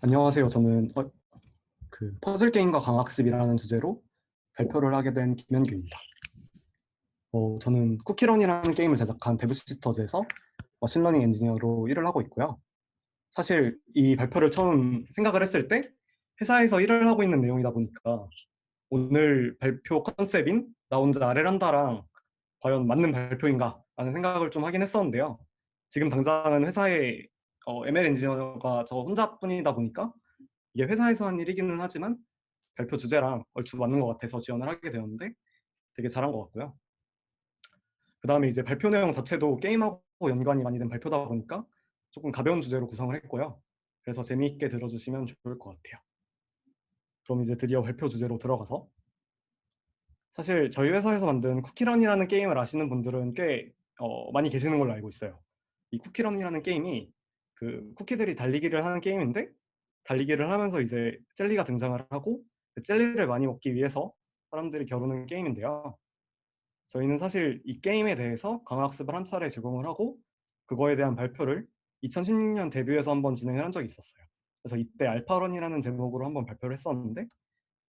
안녕하세요. 저는 퍼즐 게임과 강학습이라는 주제로 발표를 하게 된 김현규입니다. 저는 쿠키런이라는 게임을 제작한 데브시스터즈에서 머신러닝 엔지니어로 일을 하고 있고요. 사실 이 발표를 처음 생각을 했을 때 회사에서 일을 하고 있는 내용이다 보니까 오늘 발표 컨셉인 나 혼자 아래를 한다랑 과연 맞는 발표인가 라는 생각을 좀 하긴 했었는데요. 지금 당장은 회사에 ML 엔지니어가 저 혼자뿐이다 보니까 이게 회사에서 한 일이기는 하지만 발표 주제랑 얼추 맞는 것 같아서 지원을 하게 되었는데 되게 잘한 것 같고요. 그 다음에 이제 발표 내용 자체도 게임하고 연관이 많이 된 발표다 보니까 조금 가벼운 주제로 구성을 했고요. 그래서 재미있게 들어주시면 좋을 것 같아요. 그럼 이제 드디어 발표 주제로 들어가서 사실 저희 회사에서 만든 쿠키런이라는 게임을 아시는 분들은 꽤 많이 계시는 걸로 알고 있어요. 이 쿠키런이라는 게임이 그 쿠키들이 달리기를 하는 게임인데 달리기를 하면서 이제 젤리가 등장을 하고 그 젤리를 많이 먹기 위해서 사람들이 겨루는 게임인데요. 저희는 사실 이 게임에 대해서 강화학습을 한 차례 제공을 하고 그거에 대한 발표를 2016년 데뷔해서 한번 진행을 한 적이 있었어요. 그래서 이때 알파런이라는 제목으로 한번 발표를 했었는데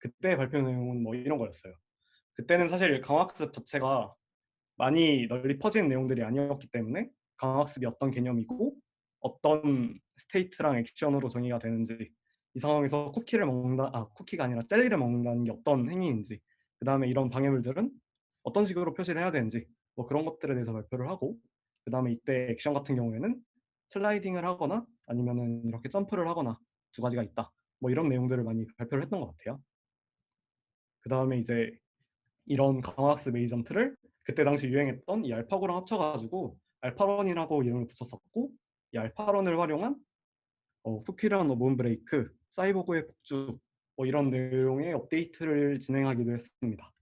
그때 발표 내용은 뭐 이런 거였어요. 그때는 사실 강화학습 자체가 많이 널리 퍼지는 내용들이 아니었기 때문에 강화학습이 어떤 개념이고 어떤 스테이트랑 액션으로 정의가 되는지 이 상황에서 쿠키가 아니라 젤리를 먹는다는 게 어떤 행위인지 그 다음에 이런 방해물들은 어떤 식으로 표시를 해야 되는지 뭐 그런 것들에 대해서 발표를 하고 그 다음에 이때 액션 같은 경우에는 슬라이딩을 하거나 아니면은 이렇게 점프를 하거나 두 가지가 있다 뭐 이런 내용들을 많이 발표를 했던 것 같아요. 그 다음에 이제 이런 강화학습 에이전트를 그때 당시 유행했던 이 알파고랑 합쳐가지고 알파론이라고 이름을 붙였었고 이 알파론을 활용한 쿠키런 문브레이크, 사이보그의 폭주 뭐 이런 내용의 업데이트를 진행하기도 했습니다.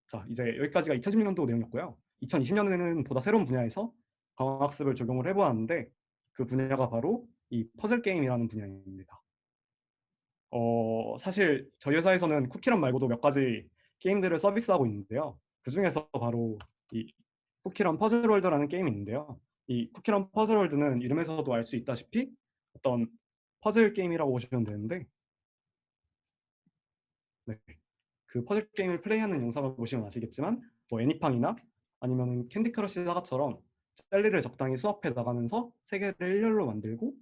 자, 이제 여기까지가 2016년도 내용이었고요. 2020년에는 보다 새로운 분야에서 강화학습을 적용을 해보았는데 그 분야가 바로 이 퍼즐 게임이라는 분야입니다. 사실 저희 회사에서는 쿠키런 말고도 몇 가지 게임들을 서비스하고 있는데요. 그 중에서 바로 이 쿠키런 퍼즐월드라는 게임이 있는데요. 이 쿠키런 퍼즐월드는 이름에서도 알 수 있다시피 어떤 퍼즐 게임이라고 보시면 되는데 네. 그 퍼즐 게임을 플레이하는 영상을 보시면 아시겠지만 뭐 애니팡이나 아니면 캔디 크러쉬 사과처럼 젤리를 적당히 수합해 나가면서 세계를 일렬로 만들고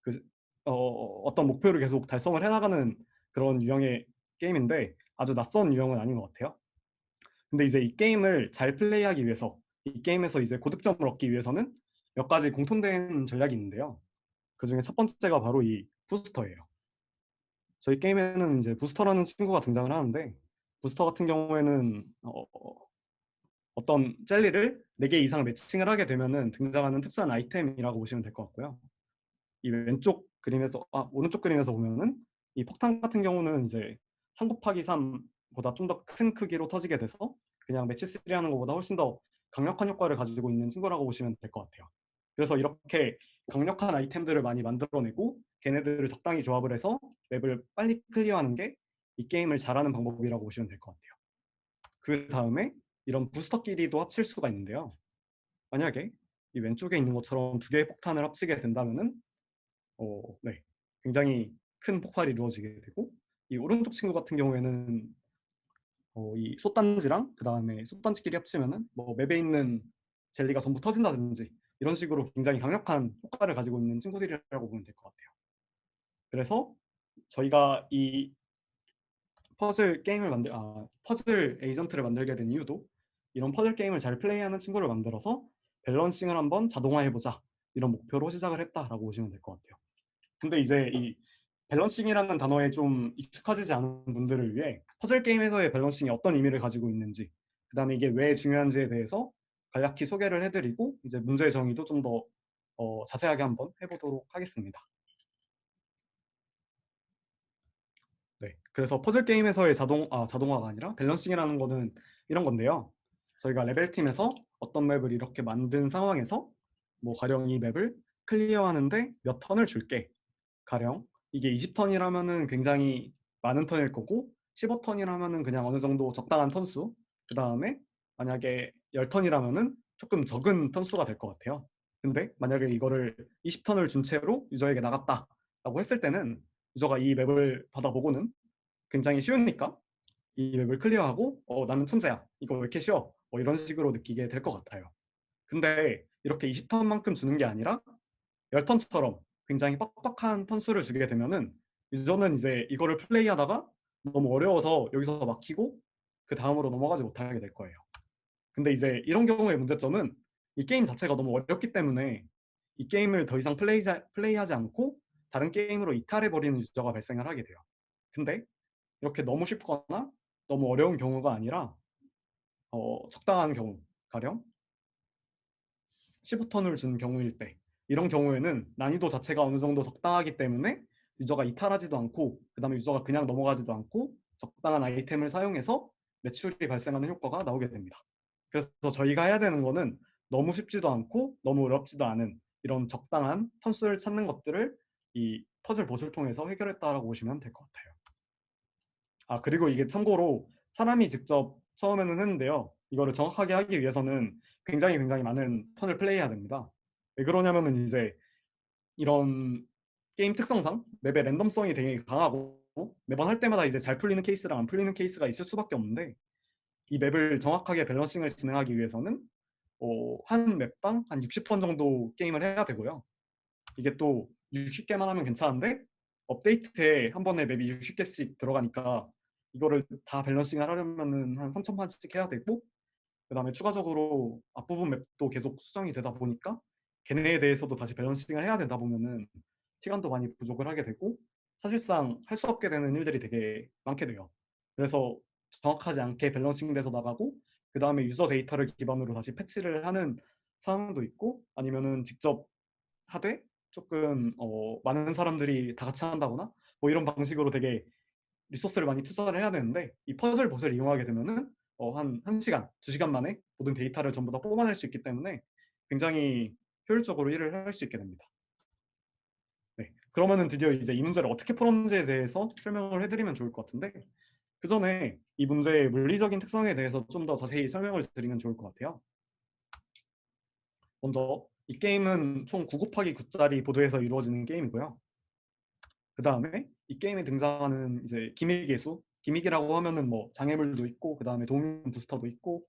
그 어떤 목표를 계속 달성을 해나가는 그런 유형의 게임인데 아주 낯선 유형은 아닌 것 같아요. 근데 이제 이 게임을 잘 플레이하기 위해서 이 게임에서 이제 고득점을 얻기 위해서는 몇 가지 공통된 전략이 있는데요. 그 중에 첫 번째가 바로 이 부스터예요. 저희 게임에는 이제 부스터라는 친구가 등장을 하는데 부스터 같은 경우에는 어떤 젤리를 4개 이상 매칭을 하게 되면은 등장하는 특수한 아이템이라고 보시면 될 것 같고요. 이 오른쪽 그림에서 보면은 이 폭탄 같은 경우는 이제 3 곱하기 3보다 좀 더 큰 크기로 터지게 돼서 그냥 매치 3 하는 것보다 훨씬 더 강력한 효과를 가지고 있는 친구라고 보시면 될 것 같아요. 그래서 이렇게 강력한 아이템들을 많이 만들어내고 걔네들을 적당히 조합을 해서 맵을 빨리 클리어하는 게 이 게임을 잘하는 방법이라고 보시면 될 것 같아요. 그 다음에 이런 부스터끼리도 합칠 수가 있는데요. 만약에 이 왼쪽에 있는 것처럼 두 개의 폭탄을 합치게 된다면은 네. 굉장히 큰 폭발이 이루어지게 되고 이 오른쪽 친구 같은 경우에는 이 솥단지랑 그 다음에 솥단지끼리 합치면은 뭐 맵에 있는 젤리가 전부 터진다든지 이런 식으로 굉장히 강력한 효과를 가지고 있는 친구들이라고 보면 될 것 같아요. 그래서 저희가 이 퍼즐 에이전트를 만들게 된 이유도 이런 퍼즐 게임을 잘 플레이하는 친구를 만들어서 밸런싱을 한번 자동화해보자 이런 목표로 시작을 했다라고 보시면 될 것 같아요. 근데 이제 이 밸런싱이라는 단어에 좀 익숙하지 않은 분들을 위해 퍼즐 게임에서의 밸런싱이 어떤 의미를 가지고 있는지 그 다음에 이게 왜 중요한지에 대해서 간략히 소개를 해드리고 이제 문제의 정의도 좀 더 자세하게 한번 해보도록 하겠습니다. 네, 그래서 퍼즐 게임에서의 자동화가 아니라 밸런싱이라는 거는 이런 건데요. 저희가 레벨팀에서 어떤 맵을 이렇게 만든 상황에서 뭐 가령 이 맵을 클리어하는데 몇 턴을 줄게. 가령 이게 20턴이라면은 굉장히 많은 턴일 거고 15턴이라면은 그냥 어느 정도 적당한 턴수 그 다음에 만약에 10턴이라면은 조금 적은 턴수가 될 것 같아요. 근데 만약에 이거를 20턴을 준 채로 유저에게 나갔다라고 했을 때는 유저가 이 맵을 받아보고는 굉장히 쉬우니까 이 맵을 클리어하고 나는 천재야. 이거 왜 이렇게 쉬워? 이런 식으로 느끼게 될 것 같아요. 근데 이렇게 20턴만큼 주는 게 아니라 10턴처럼 굉장히 빡빡한 턴수를 주게 되면은 유저는 이제 이거를 플레이하다가 너무 어려워서 여기서 막히고 그 다음으로 넘어가지 못하게 될 거예요. 근데 이제 이런 경우의 문제점은 이 게임 자체가 너무 어렵기 때문에 이 게임을 더 이상 플레이하지 않고 다른 게임으로 이탈해버리는 유저가 발생을 하게 돼요. 근데 이렇게 너무 쉽거나 너무 어려운 경우가 아니라 적당한 경우, 가령 15턴을 준 경우일 때 이런 경우에는 난이도 자체가 어느 정도 적당하기 때문에 유저가 이탈하지도 않고 그 다음에 유저가 그냥 넘어가지도 않고 적당한 아이템을 사용해서 매출이 발생하는 효과가 나오게 됩니다. 그래서 저희가 해야 되는 거는 너무 쉽지도 않고 너무 어렵지도 않은 이런 적당한 턴수를 찾는 것들을 이 퍼즐 봇을 통해서 해결했다라고 보시면 될 것 같아요. 그리고 이게 참고로 사람이 직접 처음에는 했는데요. 이거를 정확하게 하기 위해서는 굉장히 많은 턴을 플레이해야 됩니다. 왜 그러냐면은 이제 이런 게임 특성상 맵의 랜덤성이 되게 강하고 매번 할 때마다 이제 잘 풀리는 케이스랑 안 풀리는 케이스가 있을 수밖에 없는데 이 맵을 정확하게 밸런싱을 진행하기 위해서는 한 맵당 한 60번 정도 게임을 해야 되고요. 이게 또 60개만 하면 괜찮은데 업데이트에 한 번에 맵이 60개씩 들어가니까 이거를 다 밸런싱을 하려면은 한 3,000판씩 해야 되고 그 다음에 추가적으로 앞부분 맵도 계속 수정이 되다 보니까 걔네에 대해서도 다시 밸런싱을 해야 되다 보면은 시간도 많이 부족을 하게 되고 사실상 할 수 없게 되는 일들이 되게 많게 돼요. 그래서 정확하지 않게 밸런싱 돼서 나가고 그 다음에 유저 데이터를 기반으로 다시 패치를 하는 상황도 있고 아니면은 직접 하되 조금 많은 사람들이 다 같이 한다거나 뭐 이런 방식으로 되게 리소스를 많이 투자를 해야 되는데 이 퍼즐 봇을 이용하게 되면은 한 1시간, 2시간 만에 모든 데이터를 전부 다 뽑아낼 수 있기 때문에 굉장히 효율적으로 일을 할 수 있게 됩니다. 네, 그러면은 드디어 이제 이 문제를 어떻게 풀었는지에 대해서 설명을 해드리면 좋을 것 같은데 그 전에 이 문제의 물리적인 특성에 대해서 좀 더 자세히 설명을 드리면 좋을 것 같아요. 먼저 이 게임은 총 9 곱하기 9짜리 보드에서 이루어지는 게임이고요. 그 다음에 이 게임에 등장하는 이제 기믹 개수, 기믹이라고 하면은 뭐 장애물도 있고 그 다음에 동인 부스터도 있고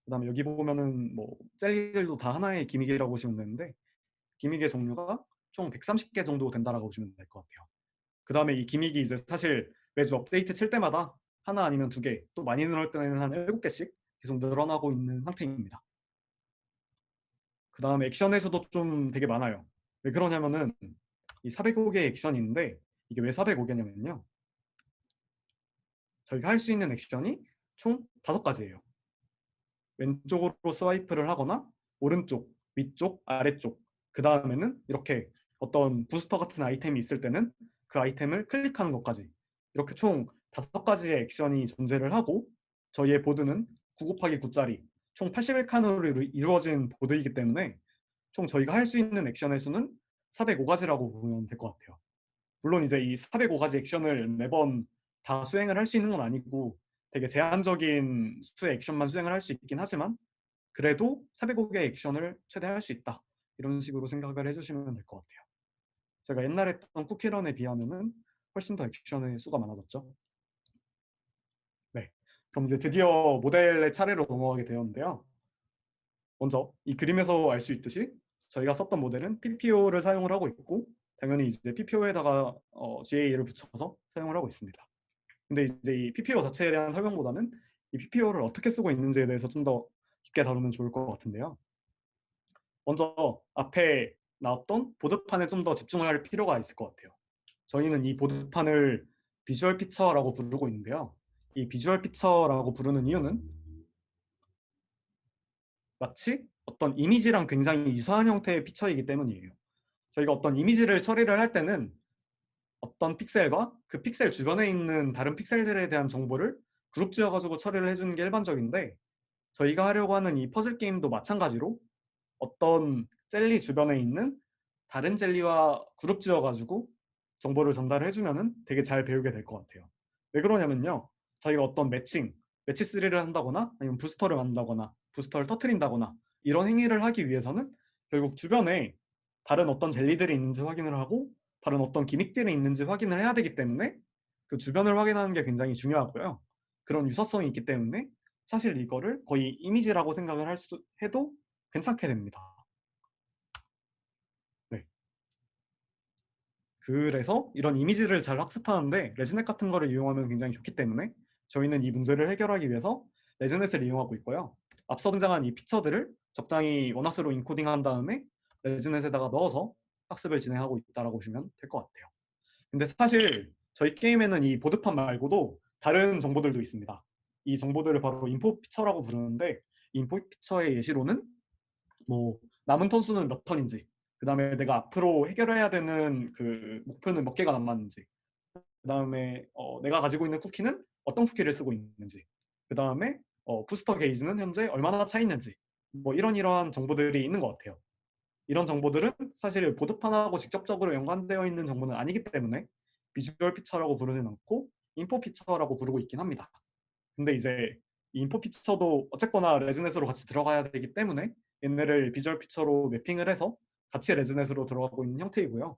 그 다음에 여기 보면은 뭐 젤리들도 다 하나의 기믹이라고 보시면 되는데 기믹의 종류가 총 130개 정도 된다라고 보시면 될 것 같아요. 그 다음에 이 기믹이 이제 사실 매주 업데이트 칠 때마다 하나 아니면 두 개, 또 많이 늘어날 때는 한 7개씩 계속 늘어나고 있는 상태입니다. 그 다음에 액션의 수도 좀 되게 많아요. 왜 그러냐면은 이 405개의 액션이 있는데 이게 왜 405개냐면요. 저희가 할 수 있는 액션이 총 5가지예요. 왼쪽으로 스와이프를 하거나 오른쪽, 위쪽, 아래쪽 그 다음에는 이렇게 어떤 부스터 같은 아이템이 있을 때는 그 아이템을 클릭하는 것까지 이렇게 총 5가지의 액션이 존재를 하고 저희의 보드는 9 곱하기 9짜리 총 81칸으로 이루어진 보드이기 때문에 총 저희가 할 수 있는 액션의 수는 405가지라고 보면 될 것 같아요. 물론 이제 이 405가지 액션을 매번 다 수행을 할 수 있는 건 아니고 되게 제한적인 수의 액션만 수행을 할 수 있긴 하지만 그래도 405개의 액션을 최대 할 수 있다. 이런 식으로 생각을 해주시면 될 것 같아요. 제가 옛날에 했던 쿠키런에 비하면은 훨씬 더 액션의 수가 많아졌죠. 네. 그럼 이제 드디어 모델의 차례로 넘어가게 되었는데요. 먼저 이 그림에서 알 수 있듯이 저희가 썼던 모델은 PPO를 사용을 하고 있고 당연히 이제 PPO에다가 GA를 붙여서 사용을 하고 있습니다. 근데 이제 이 PPO 자체에 대한 설명보다는 이 PPO를 어떻게 쓰고 있는지에 대해서 좀 더 깊게 다루면 좋을 것 같은데요. 먼저 앞에 나왔던 보드판에 좀 더 집중을 할 필요가 있을 것 같아요. 저희는 이 보드판을 비주얼 피처라고 부르고 있는데요. 이 비주얼 피처라고 부르는 이유는 마치 어떤 이미지랑 굉장히 유사한 형태의 피처이기 때문이에요. 저희가 어떤 이미지를 처리를 할 때는 어떤 픽셀과 그 픽셀 주변에 있는 다른 픽셀들에 대한 정보를 그룹 지어가지고 처리를 해주는 게 일반적인데 저희가 하려고 하는 이 퍼즐 게임도 마찬가지로 어떤 젤리 주변에 있는 다른 젤리와 그룹 지어가지고 정보를 전달을 해주면은 되게 잘 배우게 될 것 같아요. 왜 그러냐면요. 저희가 어떤 매치 3를 한다거나 아니면 부스터를 만든다거나 부스터를 터트린다거나 이런 행위를 하기 위해서는 결국 주변에 다른 어떤 젤리들이 있는지 확인을 하고 다른 어떤 기믹들이 있는지 확인을 해야 되기 때문에 그 주변을 확인하는 게 굉장히 중요하고요. 그런 유사성이 있기 때문에 사실 이거를 거의 이미지라고 생각을 해도 괜찮게 됩니다. 네. 그래서 이런 이미지를 잘 학습하는데 레즈넷 같은 거를 이용하면 굉장히 좋기 때문에 저희는 이 문제를 해결하기 위해서 레즈넷을 이용하고 있고요. 앞서 등장한 이 피처들을 적당히 원화수로 인코딩한 다음에 레즈넷에다가 넣어서 학습을 진행하고 있다고 보시면 될 것 같아요. 근데 사실 저희 게임에는 이 보드판 말고도 다른 정보들도 있습니다. 이 정보들을 바로 인포 피처라고 부르는데 인포 피처의 예시로는 뭐 남은 턴수는 몇 턴인지, 그 다음에 내가 앞으로 해결해야 되는 그 목표는 몇 개가 남았는지, 그 다음에 내가 가지고 있는 쿠키는 어떤 쿠키를 쓰고 있는지, 그 다음에 부스터 게이지는 현재 얼마나 차 있는지, 뭐 이러한 정보들이 있는 것 같아요. 이런 정보들은 사실 보드판하고 직접적으로 연관되어 있는 정보는 아니기 때문에 비주얼 피처라고 부르진 않고 인포 피처라고 부르고 있긴 합니다. 근데 이제 이 인포 피처도 어쨌거나 레즈넷으로 같이 들어가야 되기 때문에 얘네를 비주얼 피처로 매핑을 해서 같이 레즈넷으로 들어가고 있는 형태이고요.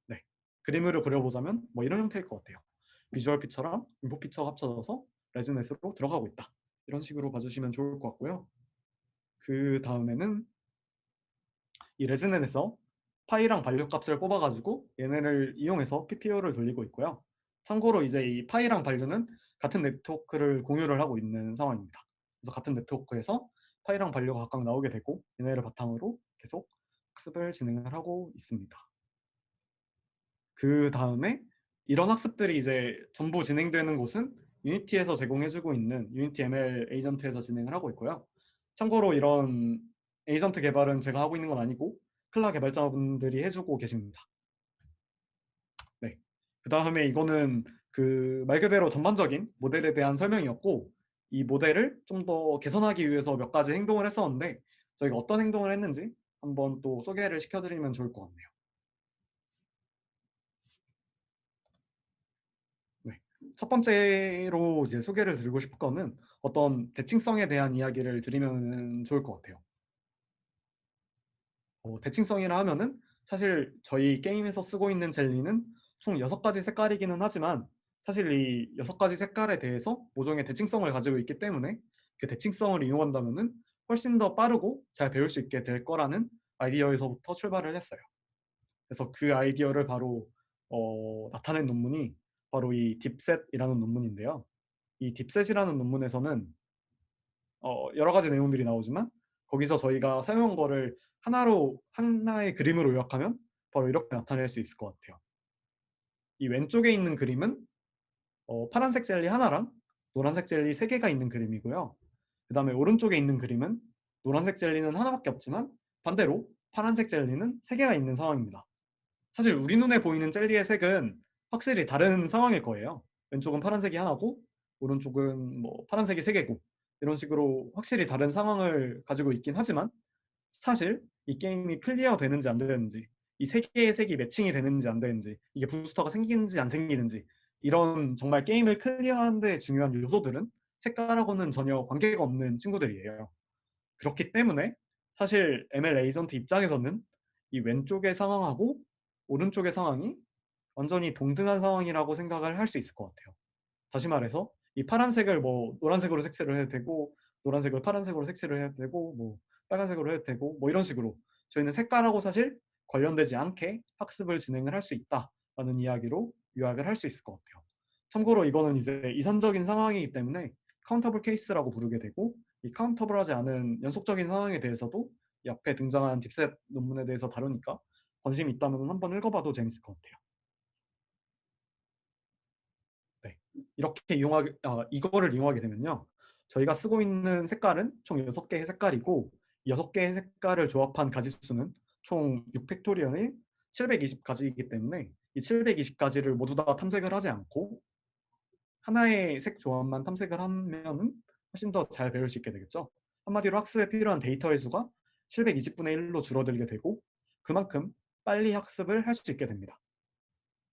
네. 그림으로 그려보자면 뭐 이런 형태일 것 같아요. 비주얼 피처랑 인포 피처가 합쳐져서 레즈넷으로 들어가고 있다. 이런 식으로 봐주시면 좋을 것 같고요. 그 다음에는 이 레즈넷에서 파이랑 발류값을 뽑아가지고 얘네를 이용해서 PPO를 돌리고 있고요. 참고로 이제 이 파이랑 발류는 같은 네트워크를 공유를 하고 있는 상황입니다. 그래서 같은 네트워크에서 파이랑 발류가 각각 나오게 되고 얘네를 바탕으로 계속 학습을 진행을 하고 있습니다. 그 다음에 이런 학습들이 이제 전부 진행되는 곳은 유니티에서 제공해주고 있는 유니티 ML 에이전트에서 진행을 하고 있고요. 참고로 이런 에이전트 개발은 제가 하고 있는 건 아니고 클라 개발자분들이 해주고 계십니다. 네. 그 다음에 이거는 그 말 그대로 전반적인 모델에 대한 설명이었고 이 모델을 좀 더 개선하기 위해서 몇 가지 행동을 했었는데 저희가 어떤 행동을 했는지 한번 또 소개를 시켜드리면 좋을 것 같네요. 네. 첫 번째로 이제 소개를 드리고 싶은 거는 어떤 대칭성에 대한 이야기를 드리면 좋을 것 같아요. 대칭성이라 하면은 사실 저희 게임에서 쓰고 있는 젤리는 총 6가지 색깔이기는 하지만 사실 이 6가지 색깔에 대해서 모종의 대칭성을 가지고 있기 때문에 그 대칭성을 이용한다면은 훨씬 더 빠르고 잘 배울 수 있게 될 거라는 아이디어에서부터 출발을 했어요. 그래서 그 아이디어를 바로 나타낸 논문이 바로 이 딥셋이라는 논문인데요. 이 딥셋이라는 논문에서는 여러 가지 내용들이 나오지만 거기서 저희가 사용한 거를 하나의 그림으로 요약하면 바로 이렇게 나타낼 수 있을 것 같아요. 이 왼쪽에 있는 그림은 파란색 젤리 하나랑 노란색 젤리 3개가 있는 그림이고요. 그 다음에 오른쪽에 있는 그림은 노란색 젤리는 하나밖에 없지만 반대로 파란색 젤리는 3개가 있는 상황입니다. 사실 우리 눈에 보이는 젤리의 색은 확실히 다른 상황일 거예요. 왼쪽은 파란색이 하나고 오른쪽은 뭐 파란색이 3개고 이런 식으로 확실히 다른 상황을 가지고 있긴 하지만 사실 이 게임이 클리어 되는지 안 되는지 이 3개의 색이 매칭이 되는지 안 되는지 이게 부스터가 생기는지 안 생기는지 이런 정말 게임을 클리어하는 데 중요한 요소들은 색깔하고는 전혀 관계가 없는 친구들이에요. 그렇기 때문에 사실 ML 에이전트 입장에서는 이 왼쪽의 상황하고 오른쪽의 상황이 완전히 동등한 상황이라고 생각을 할 수 있을 것 같아요. 다시 말해서 이 파란색을 뭐 노란색으로 색칠을 해도 되고 노란색을 파란색으로 색칠을 해도 되고 뭐 빨간색으로 해도 되고 뭐 이런 식으로 저희는 색깔하고 사실 관련되지 않게 학습을 진행을 할 수 있다라는 이야기로 요약을 할 수 있을 것 같아요. 참고로 이거는 이제 이산적인 상황이기 때문에 카운터블 케이스라고 부르게 되고 이 카운터블하지 않은 연속적인 상황에 대해서도 이 앞에 등장한 딥셋 논문에 대해서 다루니까 관심이 있다면 한번 읽어봐도 재밌을 것 같아요. 네. 이렇게 이거를 이용하게 되면요. 저희가 쓰고 있는 색깔은 총 6개의 색깔이고 6개의 색깔을 조합한 가지수는 총 6팩토리언의 720가지이기 때문에 이 720가지를 모두 다 탐색을 하지 않고 하나의 색 조합만 탐색을 하면 훨씬 더 잘 배울 수 있게 되겠죠. 한마디로 학습에 필요한 데이터의 수가 720분의 1로 줄어들게 되고 그만큼 빨리 학습을 할 수 있게 됩니다.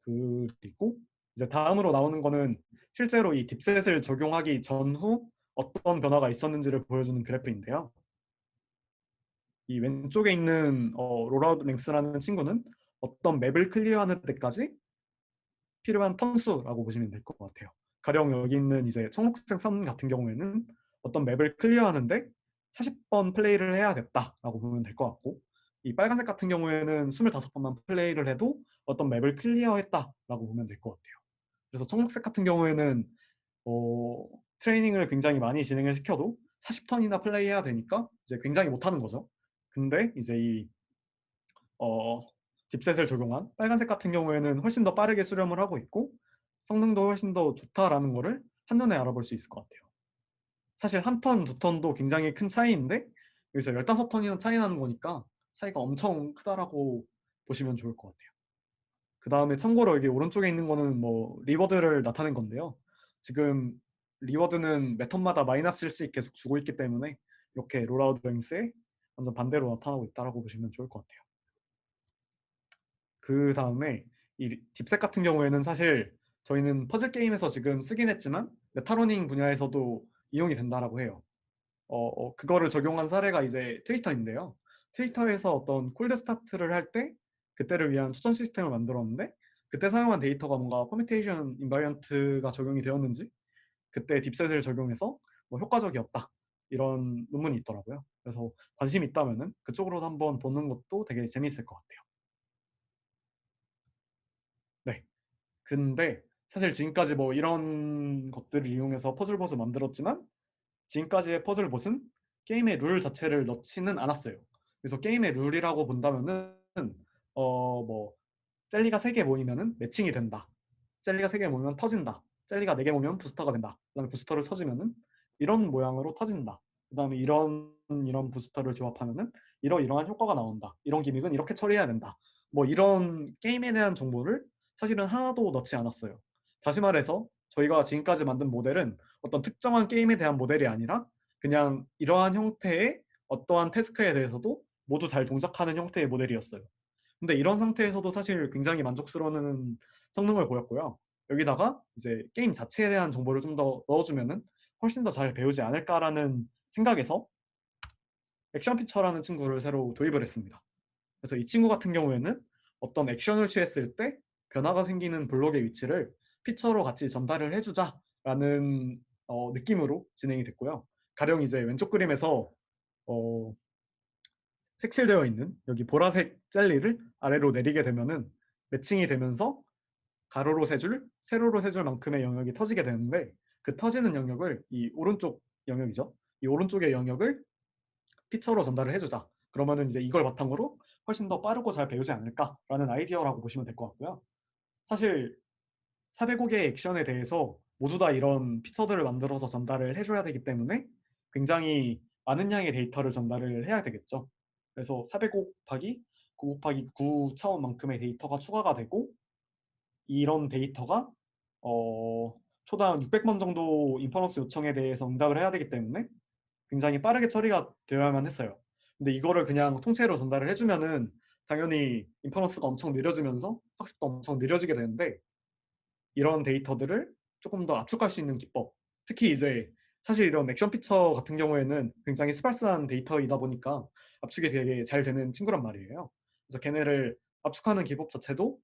그리고 이제 다음으로 나오는 거는 실제로 이 딥셋을 적용하기 전후 어떤 변화가 있었는지를 보여주는 그래프인데요. 이 왼쪽에 있는 롤아웃 랭스라는 친구는 어떤 맵을 클리어하는 데까지 필요한 턴수라고 보시면 될 것 같아요. 가령 여기 있는 이제 청록색 선 같은 경우에는 어떤 맵을 클리어하는데 40번 플레이를 해야겠다라고 보면 될 것 같고, 이 빨간색 같은 경우에는 25번만 플레이를 해도 어떤 맵을 클리어했다라고 보면 될 것 같아요. 그래서 청록색 같은 경우에는 트레이닝을 굉장히 많이 진행을 시켜도 40턴이나 플레이해야 되니까 이제 굉장히 못하는 거죠. 근데 이제 이 딥셋을 적용한 빨간색 같은 경우에는 훨씬 더 빠르게 수렴을 하고 있고 성능도 훨씬 더 좋다라는 거를 한눈에 알아볼 수 있을 것 같아요. 사실 한 턴, 두 턴도 굉장히 큰 차이인데 여기서 15턴이나 차이 나는 거니까 차이가 엄청 크다라고 보시면 좋을 것 같아요. 그 다음에 참고로 여기 오른쪽에 있는 거는 뭐 리워드를 나타낸 건데요. 지금 리워드는 매 턴마다 마이너스 1씩 계속 주고 있기 때문에 이렇게 롤아웃 랭스에 완전 반대로 나타나고 있다라고 보시면 좋을 것 같아요. 그 다음에 이 딥셋 같은 경우에는 사실 저희는 퍼즐 게임에서 지금 쓰긴 했지만 메타러닝 분야에서도 이용이 된다라고 해요. 그거를 적용한 사례가 이제 트위터인데요. 트위터에서 어떤 콜드 스타트를 할 때 그때를 위한 추천 시스템을 만들었는데 그때 사용한 데이터가 뭔가 퍼미테이션 인바리언트가 적용이 되었는지 그때 딥셋을 적용해서 뭐 효과적이었다 이런 논문이 있더라고요. 그래서 관심 있다면은 그쪽으로 한번 보는 것도 되게 재미있을 것 같아요. 네. 근데 사실 지금까지 뭐 이런 것들을 이용해서 퍼즐봇을 만들었지만 지금까지의 퍼즐봇은 게임의 룰 자체를 넣지는 않았어요. 그래서 게임의 룰이라고 본다면은 뭐 젤리가 3개 모이면은 매칭이 된다. 젤리가 3개 모이면 터진다. 젤리가 4개 모이면 부스터가 된다. 그다음에 부스터를 터지면은 이런 모양으로 터진다. 그다음에 이런 부스터를 조합하면은 이러이러한 효과가 나온다. 이런 기믹은 이렇게 처리해야 된다. 뭐 이런 게임에 대한 정보를 사실은 하나도 넣지 않았어요. 다시 말해서 저희가 지금까지 만든 모델은 어떤 특정한 게임에 대한 모델이 아니라 그냥 이러한 형태의 어떠한 태스크에 대해서도 모두 잘 동작하는 형태의 모델이었어요. 근데 이런 상태에서도 사실 굉장히 만족스러운 성능을 보였고요. 여기다가 이제 게임 자체에 대한 정보를 좀 더 넣어주면은 훨씬 더 잘 배우지 않을까라는 생각에서 액션 피처라는 친구를 새로 도입을 했습니다. 그래서 이 친구 같은 경우에는 어떤 액션을 취했을 때 변화가 생기는 블록의 위치를 피처로 같이 전달을 해주자라는 느낌으로 진행이 됐고요. 가령 이제 왼쪽 그림에서 어, 색칠되어 있는 여기 보라색 젤리를 아래로 내리게 되면은 매칭이 되면서 가로로 세 줄, 세로로 세 줄만큼의 영역이 터지게 되는데 그 터지는 영역을 이 오른쪽 영역이죠. 이 오른쪽의 영역을 피처로 전달을 해주자. 그러면은 이제 이걸 바탕으로 훨씬 더 빠르고 잘 배우지 않을까라는 아이디어라고 보시면 될 것 같고요. 사실 405개의 액션에 대해서 모두 다 이런 피처들을 만들어서 전달을 해줘야 되기 때문에 굉장히 많은 양의 데이터를 전달을 해야 되겠죠. 그래서 405 곱하기 9 곱하기 9 차원만큼의 데이터가 추가가 되고 이런 데이터가 초당 600번 정도 인퍼런스 요청에 대해서 응답을 해야 되기 때문에 굉장히 빠르게 처리가 되어야만 했어요. 근데 이거를 그냥 통째로 전달을 해주면은 당연히 인퍼런스가 엄청 느려지면서 학습도 엄청 느려지게 되는데 이런 데이터들을 조금 더 압축할 수 있는 기법, 특히 이제 사실 이런 액션 피처 같은 경우에는 굉장히 스parse한 데이터이다 보니까 압축이 되게 잘 되는 친구란 말이에요. 그래서 걔네를 압축하는 기법 자체도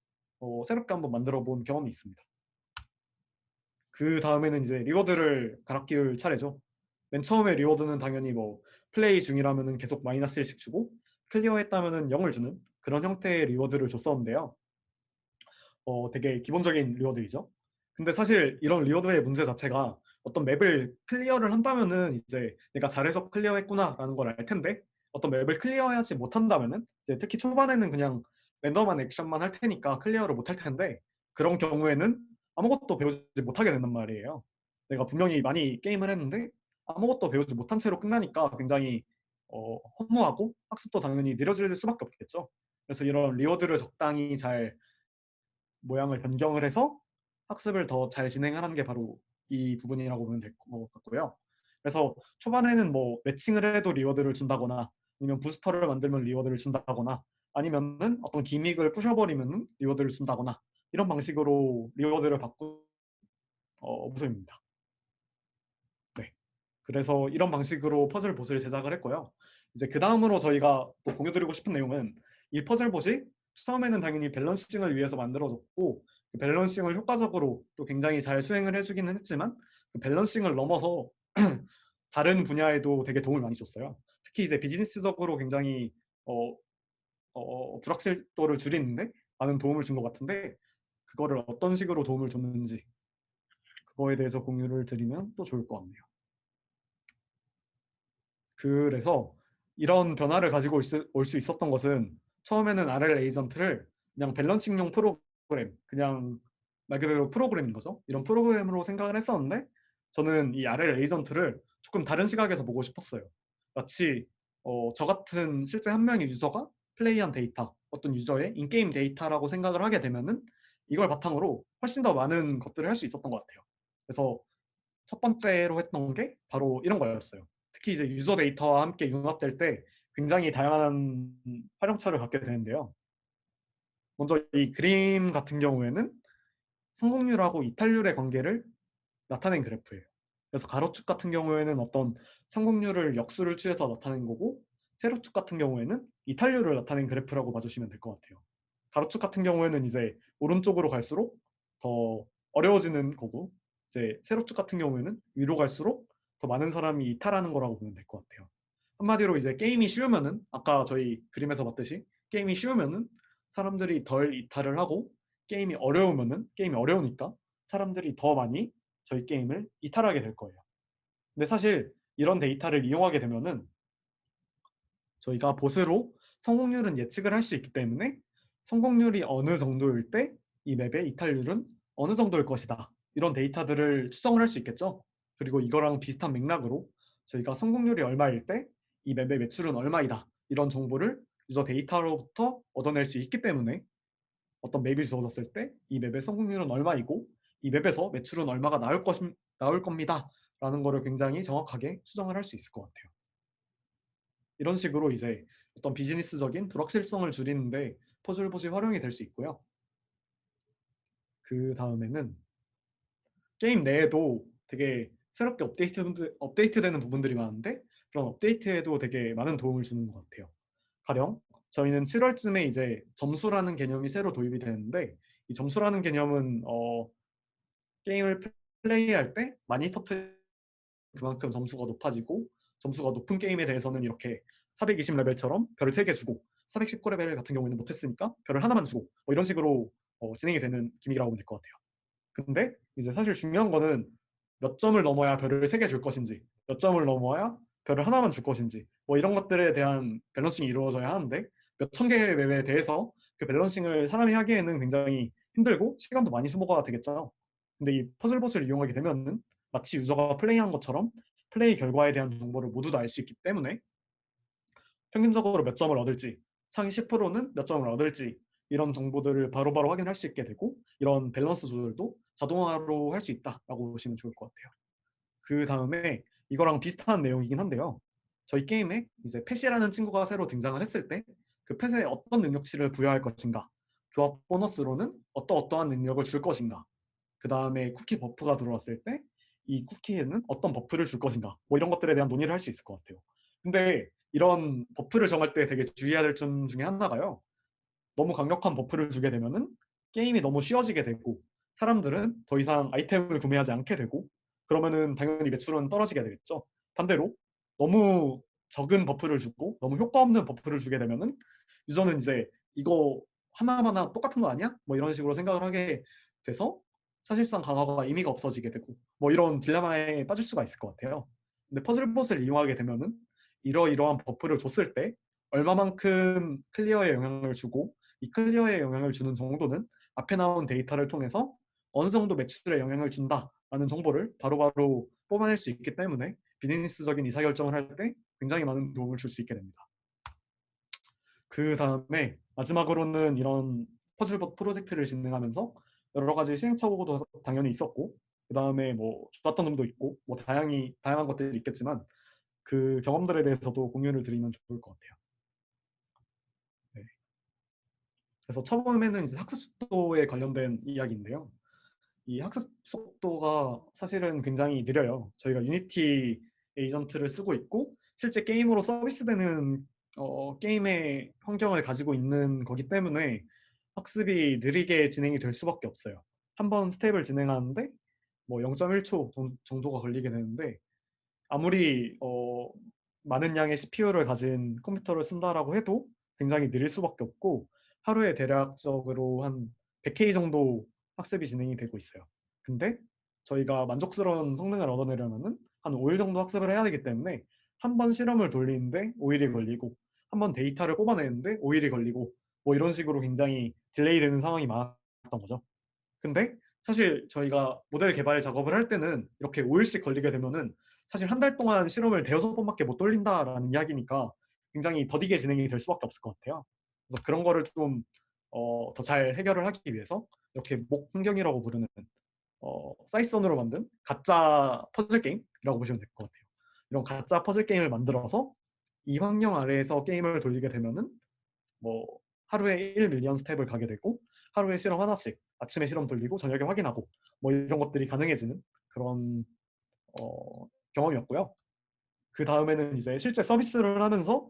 새롭게 한번 만들어 본 경험이 있습니다. 그 다음에는 이제 리워드를 갈아 끼울 차례죠. 맨 처음에 리워드는 당연히 뭐 플레이 중이라면은 계속 마이너스 1씩 주고 클리어했다면은 0을 주는 그런 형태의 리워드를 줬었는데요. 되게 기본적인 리워드이죠. 근데 사실 이런 리워드의 문제 자체가 어떤 맵을 클리어를 한다면은 이제 내가 잘해서 클리어했구나라는 걸 알 텐데 어떤 맵을 클리어하지 못한다면은 이제 특히 초반에는 그냥 랜덤한 액션만 할 테니까 클리어를 못할 텐데 그런 경우에는 아무것도 배우지 못하게 된단 말이에요. 내가 분명히 많이 게임을 했는데 아무것도 배우지 못한 채로 끝나니까 굉장히 허무하고 학습도 당연히 느려질 수밖에 없겠죠. 그래서 이런 리워드를 적당히 잘 모양을 변경을 해서 학습을 더 잘 진행하는 게 바로 이 부분이라고 보면 될 것 같고요. 그래서 초반에는 뭐 매칭을 해도 리워드를 준다거나 아니면 부스터를 만들면 리워드를 준다거나 아니면은 어떤 기믹을 부셔버리면 리워드를 준다거나 이런 방식으로 리워드를 바꾼 모습입니다. 네. 그래서 이런 방식으로 퍼즐 봇을 제작을 했고요. 이제 그 다음으로 저희가 또 공유드리고 싶은 내용은 이 퍼즐봇이 처음에는 당연히 밸런싱을 위해서 만들어졌고 그 밸런싱을 효과적으로 또 굉장히 잘 수행을 해주기는 했지만 그 밸런싱을 넘어서 다른 분야에도 되게 도움을 많이 줬어요. 특히 이제 비즈니스적으로 굉장히 불확실도를 줄이는데 많은 도움을 준 것 같은데 그거를 어떤 식으로 도움을 줬는지 그거에 대해서 공유를 드리면 또 좋을 것 같네요. 그래서 이런 변화를 가지고 올 수 있었던 것은 처음에는 RL 에이전트를 그냥 밸런싱용 프로그램, 그냥 말 그대로 프로그램인 거죠. 이런 프로그램으로 생각을 했었는데 저는 이 RL 에이전트를 조금 다른 시각에서 보고 싶었어요. 마치 저 같은 실제 한 명의 유저가 플레이한 데이터, 어떤 유저의 인게임 데이터라고 생각을 하게 되면은 이걸 바탕으로 훨씬 더 많은 것들을 할 수 있었던 것 같아요. 그래서 첫 번째로 했던 게 바로 이런 거였어요. 특히 이제 유저 데이터와 함께 융합될 때 굉장히 다양한 활용처를 갖게 되는데요. 먼저 이 그림 같은 경우에는 성공률하고 이탈률의 관계를 나타낸 그래프예요. 그래서 가로축 같은 경우에는 어떤 성공률을 역수를 취해서 나타낸 거고 세로축 같은 경우에는 이탈률을 나타낸 그래프라고 봐주시면 될 것 같아요. 가로축 같은 경우에는 이제 오른쪽으로 갈수록 더 어려워지는 거고 이제 세로축 같은 경우에는 위로 갈수록 더 많은 사람이 이탈하는 거라고 보면 될 것 같아요. 한마디로 이제 게임이 쉬우면은 아까 저희 그림에서 봤듯이 게임이 쉬우면은 사람들이 덜 이탈을 하고 게임이 어려우면은 게임이 어려우니까 사람들이 더 많이 저희 게임을 이탈하게 될 거예요. 근데 사실 이런 데이터를 이용하게 되면은 저희가 보스로 성공률은 예측을 할 수 있기 때문에 성공률이 어느 정도일 때 이 맵의 이탈률은 어느 정도일 것이다. 이런 데이터들을 추정을 할 수 있겠죠. 그리고 이거랑 비슷한 맥락으로 저희가 성공률이 얼마일 때 이 맵의 매출은 얼마이다. 이런 정보를 유저 데이터로부터 얻어낼 수 있기 때문에 어떤 맵이 주어졌을 때 이 맵의 성공률은 얼마이고 이 맵에서 매출은 얼마가 나올 겁니다. 라는 거를 굉장히 정확하게 추정을 할 수 있을 것 같아요. 이런 식으로 이제 어떤 비즈니스적인 불확실성을 줄이는데 퍼즐봇이 활용이 될 수 있고요. 그 다음에는 게임 내에도 되게 새롭게 업데이트되는 부분들이 많은데 그런 업데이트에도 되게 많은 도움을 주는 것 같아요. 가령 저희는 7월쯤에 이제 점수라는 개념이 새로 도입이 되는데 이 점수라는 개념은 게임을 플레이할 때 많이 터트리면 그만큼 점수가 높아지고 점수가 높은 게임에 대해서는 이렇게 420레벨처럼 별을 3개 주고 419레벨 같은 경우에는 못했으니까 별을 하나만 주고 뭐 이런 식으로 진행이 되는 기믹이라고 보면 될 것 같아요. 근데 이제 사실 중요한 거는 몇 점을 넘어야 별을 3개 줄 것인지 몇 점을 넘어야 별을 하나만 줄 것인지 뭐 이런 것들에 대한 밸런싱이 이루어져야 하는데 몇 천 개의 맵에 대해서 그 밸런싱을 사람이 하기에는 굉장히 힘들고 시간도 많이 소모가 되겠죠. 근데 이 퍼즐봇을 이용하게 되면은 마치 유저가 플레이한 것처럼 플레이 결과에 대한 정보를 모두 다 알 수 있기 때문에 평균적으로 몇 점을 얻을지 상위 10%는 몇 점을 얻을지 이런 정보들을 바로바로 확인할 수 있게 되고 이런 밸런스 조절도 자동화로 할 수 있다라고 보시면 좋을 것 같아요. 그 다음에 이거랑 비슷한 내용이긴 한데요. 저희 게임에 이제 펫이라는 친구가 새로 등장을 했을 때 그 펫에 어떤 능력치를 부여할 것인가 조합 보너스로는 어떠어떠한 능력을 줄 것인가 그 다음에 쿠키 버프가 들어왔을 때 이 쿠키에는 어떤 버프를 줄 것인가 뭐 이런 것들에 대한 논의를 할 수 있을 것 같아요. 근데 이런 버프를 정할 때 되게 주의해야 될 점 중에 하나가요. 너무 강력한 버프를 주게 되면은 게임이 너무 쉬워지게 되고 사람들은 더 이상 아이템을 구매하지 않게 되고 그러면은 당연히 매출은 떨어지게 되겠죠. 반대로 너무 적은 버프를 주고 너무 효과 없는 버프를 주게 되면은 유저는 이제 이거 하나하나 똑같은 거 아니야? 뭐 이런 식으로 생각을 하게 돼서 사실상 강화가 의미가 없어지게 되고 뭐 이런 딜레마에 빠질 수가 있을 것 같아요. 근데 퍼즐봇을 이용하게 되면은 이러이러한 버프를 줬을 때 얼마만큼 클리어에 영향을 주고 이 클리어에 영향을 주는 정도는 앞에 나온 데이터를 통해서 어느 정도 매출에 영향을 준다라는 정보를 바로바로 뽑아낼 수 있기 때문에 비즈니스적인 의사결정을 할 때 굉장히 많은 도움을 줄 수 있게 됩니다. 그 다음에 마지막으로는 이런 퍼즐봇 프로젝트를 진행하면서 여러 가지 시행착오도 당연히 있었고 그 다음에 뭐 좋았던 점도 있고 뭐 다양한 것들이 있겠지만 그 경험들에 대해서도 공유를 드리면 좋을 것 같아요. 네. 그래서 처음에는 이제 학습 속도에 관련된 이야기인데요. 이 학습 속도가 사실은 굉장히 느려요. 저희가 유니티 에이전트를 쓰고 있고 실제 게임으로 서비스되는 게임의 환경을 가지고 있는 거기 때문에 학습이 느리게 진행이 될 수밖에 없어요. 한 번 스텝을 진행하는데 뭐 0.1초 정도가 걸리게 되는데 아무리 많은 양의 CPU를 가진 컴퓨터를 쓴다라고 해도 굉장히 느릴 수밖에 없고 하루에 대략적으로 한 100K 정도 학습이 진행이 되고 있어요. 근데 저희가 만족스러운 성능을 얻어내려면은 한 5일 정도 학습을 해야 되기 때문에 한 번 실험을 돌리는데 5일이 걸리고 한 번 데이터를 뽑아내는데 5일이 걸리고 뭐 이런 식으로 굉장히 딜레이 되는 상황이 많았던 거죠. 근데 사실 저희가 모델 개발 작업을 할 때는 이렇게 5일씩 걸리게 되면은 사실 한 달 동안 실험을 대여섯 번밖에 못 돌린다라는 이야기니까 굉장히 더디게 진행이 될 수밖에 없을 것 같아요. 그래서 그런 거를 좀 더 잘 해결을 하기 위해서 이렇게 목 환경이라고 부르는 사이선으로 만든 가짜 퍼즐 게임이라고 보시면 될 것 같아요. 이런 가짜 퍼즐 게임을 만들어서 이 환경 아래에서 게임을 돌리게 되면은 뭐 하루에 1밀리언 스텝을 가게 되고 하루에 실험 하나씩 아침에 실험 돌리고 저녁에 확인하고 뭐 이런 것들이 가능해지는 그런 경험이었고요. 그 다음에는 이제 실제 서비스를 하면서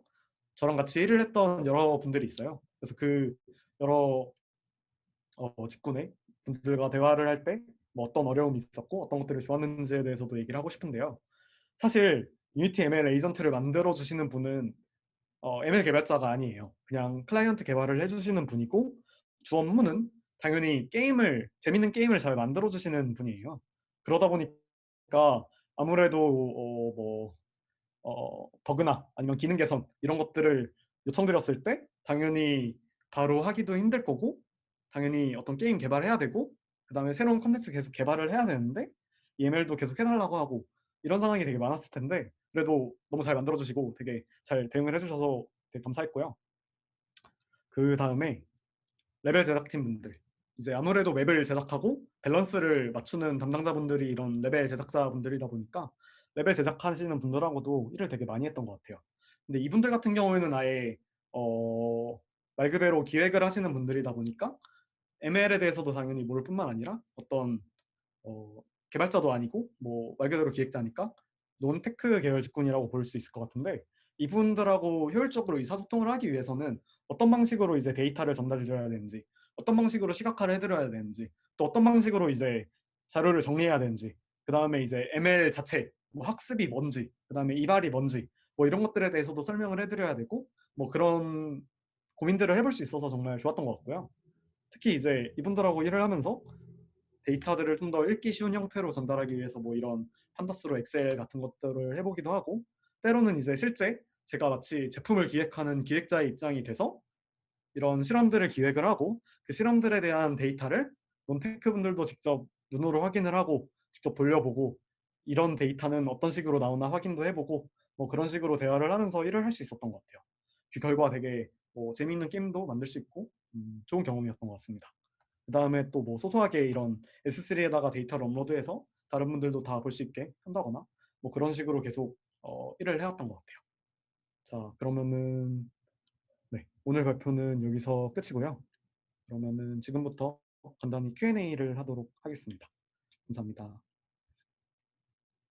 저랑 같이 일을 했던 여러 분들이 있어요. 그래서 그 여러 직군의 분들과 대화를 할 때 뭐 어떤 어려움이 있었고 어떤 것들을 좋았는지에 대해서도 얘기를 하고 싶은데요. 사실 유니티 ML 에이전트를 만들어 주시는 분은 ML 개발자가 아니에요. 그냥 클라이언트 개발을 해주시는 분이고 주 업무는 당연히 재밌는 게임을 잘 만들어 주시는 분이에요. 그러다 보니까 아무래도 버그나 아니면 기능 개선 이런 것들을 요청드렸을 때 당연히 바로 하기도 힘들 거고 당연히 어떤 게임 개발해야 되고 그 다음에 새로운 콘텐츠 계속 개발을 해야 되는데 EML도 계속 해달라고 하고 이런 상황이 되게 많았을 텐데 그래도 너무 잘 만들어주시고 되게 잘 대응을 해주셔서 되게 감사했고요. 그 다음에 레벨 제작팀 분들 이제 아무래도 맵을 제작하고 밸런스를 맞추는 담당자분들이 이런 레벨 제작자분들이다 보니까 레벨 제작하시는 분들하고도 일을 되게 많이 했던 것 같아요. 근데 이분들 같은 경우에는 아예 말 그대로 기획을 하시는 분들이다 보니까 ML에 대해서도 당연히 모를 뿐만 아니라 어떤 어, 개발자도 아니고 뭐 말 그대로 기획자니까 논테크 계열 직군이라고 볼 수 있을 것 같은데 이분들하고 효율적으로 의사소통을 하기 위해서는 어떤 방식으로 이제 데이터를 전달해 줘야 되는지 어떤 방식으로 시각화를 해드려야 되는지 또 어떤 방식으로 이제 자료를 정리해야 되는지 그 다음에 이제 ML 자체 뭐 학습이 뭔지 그 다음에 이발이 뭔지 뭐 이런 것들에 대해서도 설명을 해드려야 되고 뭐 그런 고민들을 해볼 수 있어서 정말 좋았던 것 같고요. 특히 이제 이분들하고 일을 하면서 데이터들을 좀 더 읽기 쉬운 형태로 전달하기 위해서 뭐 이런 판다스로 엑셀 같은 것들을 해보기도 하고 때로는 이제 실제 제가 마치 제품을 기획하는 기획자의 입장이 돼서 이런 실험들을 기획을 하고 그 실험들에 대한 데이터를 논테크 분들도 직접 눈으로 확인을 하고 직접 돌려보고 이런 데이터는 어떤 식으로 나오나 확인도 해보고 뭐 그런 식으로 대화를 하면서 일을 할 수 있었던 것 같아요. 그 결과 되게 뭐 재미있는 게임도 만들 수 있고 좋은 경험이었던 것 같습니다. 그 다음에 또 뭐 소소하게 이런 S3에다가 데이터를 업로드해서 다른 분들도 다 볼 수 있게 한다거나 뭐 그런 식으로 계속 일을 해왔던 것 같아요. 자, 그러면은 네, 오늘 발표는 여기서 끝이고요. 그러면은 지금부터 간단히 Q&A를 하도록 하겠습니다. 감사합니다.